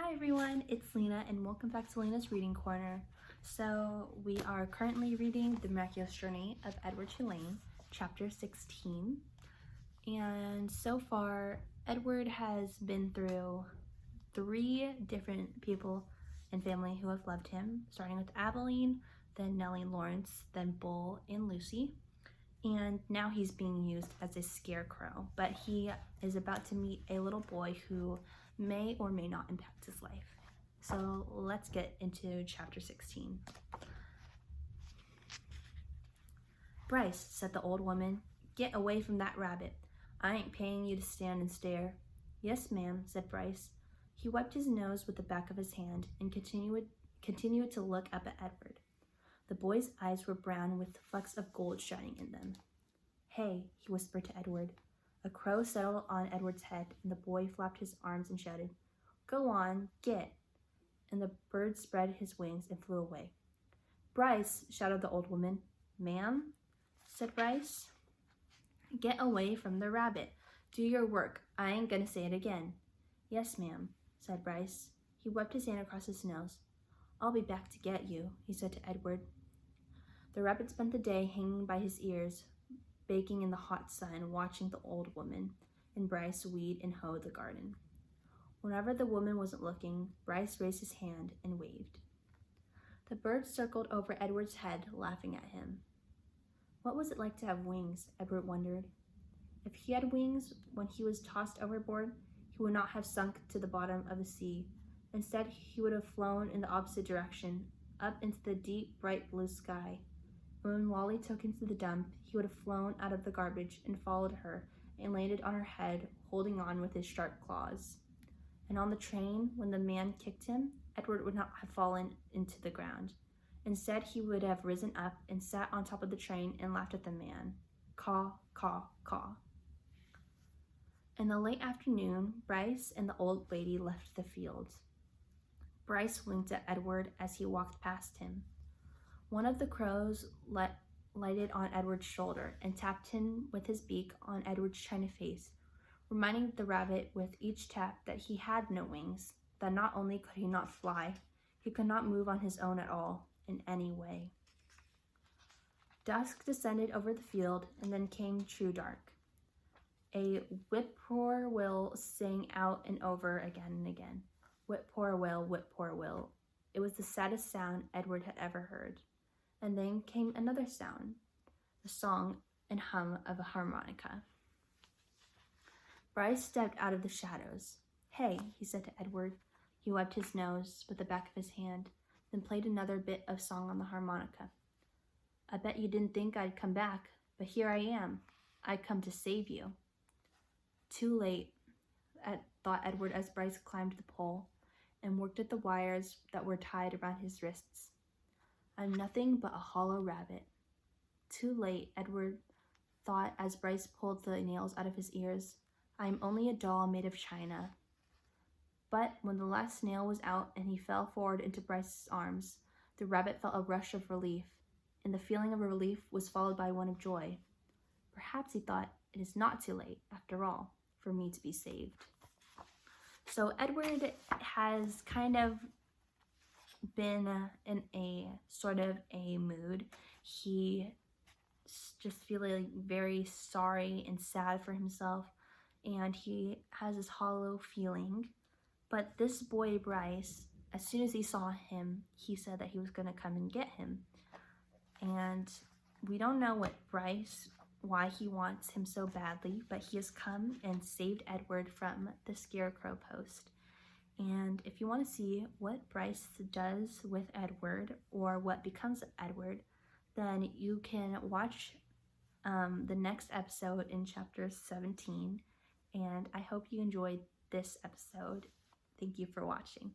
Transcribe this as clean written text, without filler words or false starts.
Hi everyone, it's Lena and welcome back to Lena's Reading Corner. So we are currently reading The Miraculous Journey of Edward Tulane, chapter 16. And so far, Edward has been through 3 different people and family who have loved him, starting with Abilene, then Nellie Lawrence, then Bull and Lucy. And now he's being used as a scarecrow, but he is about to meet a little boy who may or may not impact his life. So let's get into chapter 16. "Bryce," said the old woman, "get away from that rabbit. I ain't paying you to stand and stare." "Yes, ma'am," said Bryce. He wiped his nose with the back of his hand and continued to look up at Edward. The boy's eyes were brown with flecks of gold shining in them. "Hey," he whispered to Edward. A crow settled on Edward's head, and the boy flapped his arms and shouted, "Go on, get!" And the bird spread his wings and flew away. "Bryce," shouted the old woman. "Ma'am?" said Bryce. "Get away from the rabbit. Do your work. I ain't gonna say it again." "Yes, ma'am," said Bryce. He wiped his hand across his nose. "I'll be back to get you," he said to Edward. The rabbit spent the day hanging by his ears, baking in the hot sun, watching the old woman and Bryce weed and hoe the garden. Whenever the woman wasn't looking, Bryce raised his hand and waved. The bird circled over Edward's head, laughing at him. What was it like to have wings? Edward wondered. If he had wings when he was tossed overboard, he would not have sunk to the bottom of the sea. Instead, he would have flown in the opposite direction, up into the deep, bright blue sky. When Wally took him to the dump, he would have flown out of the garbage and followed her and landed on her head, holding on with his sharp claws. And on the train, when the man kicked him, Edward would not have fallen into the ground. Instead, he would have risen up and sat on top of the train and laughed at the man. Caw, caw, caw. In the late afternoon, Bryce and the old lady left the field. Bryce winked at Edward as he walked past him. One of the crows lighted on Edward's shoulder and tapped him with his beak on Edward's china face, reminding the rabbit with each tap that he had no wings, that not only could he not fly, he could not move on his own at all, in any way. Dusk descended over the field, and then came true dark. A whip-poor-will sang out and over again and again. Whip-poor-will, whip-poor-will. It was the saddest sound Edward had ever heard. And then came another sound, the song and hum of a harmonica. Bryce stepped out of the shadows. "Hey," he said to Edward. He wiped his nose with the back of his hand, then played another bit of song on the harmonica. "I bet you didn't think I'd come back, but here I am. I come to save you." Too late, thought Edward as Bryce climbed the pole and worked at the wires that were tied around his wrists. "I'm nothing but a hollow rabbit." Too late, Edward thought as Bryce pulled the nails out of his ears. "I'm only a doll made of china." But when the last nail was out and he fell forward into Bryce's arms, the rabbit felt a rush of relief, and the feeling of relief was followed by one of joy. Perhaps, he thought, it is not too late, after all, for me to be saved. So Edward has kind of been in a sort of a mood. He's just feeling very sorry and sad for himself, and he has this hollow feeling. But this boy Bryce, as soon as he saw him, he said that he was going to come and get him. And we don't know why he wants him so badly, but he has come and saved Edward from the scarecrow post. And if you want to see what Bryce does with Edward or what becomes of Edward, then you can watch the next episode in chapter 17. And I hope you enjoyed this episode. Thank you for watching.